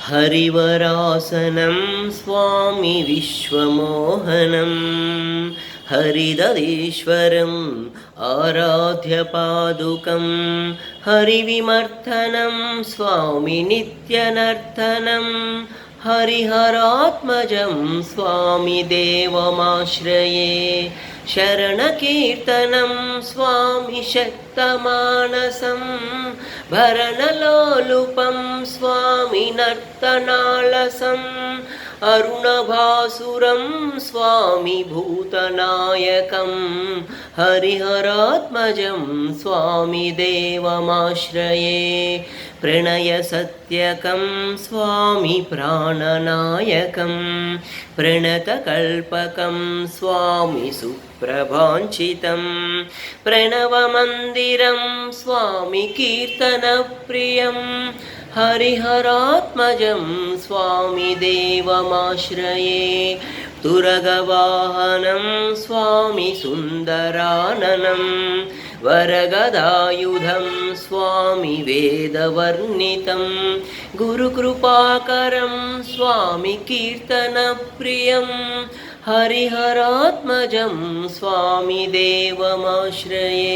Harivarasanam स्वामी विश्वमोहनं हरिदधीश्वरम् आराध्यपादुकं हरिविमर्दनं स्वामी नित्यनर्तनं हरिहरात्मजं स्वामी देवमाश्रये शरणकीर्तनं स्वामी शक्तमानसं भरणलोलुपं स्वामी नर्तनालसम् अरुणभासुरं स्वामी भूतनायकं हरिहरात्मजं स्वामी देवमाश्रये प्रणयसत्यकं स्वामी प्राणनायकं प्रणतकल्पकं स्वामी सुप्रभाञ्चितं प्रणवमन्दिरं स्वामी कीर्तनप्रियं हरिहरात्मजं स्वामी देवमाश्रये तुरगवाहनं स्वामी सुन्दराननं वरगदायुधं स्वामी वेदवर्णितं गुरुकृपाकरं स्वामी कीर्तनप्रियं हरिहरात्मजं स्वामी देवमाश्रये।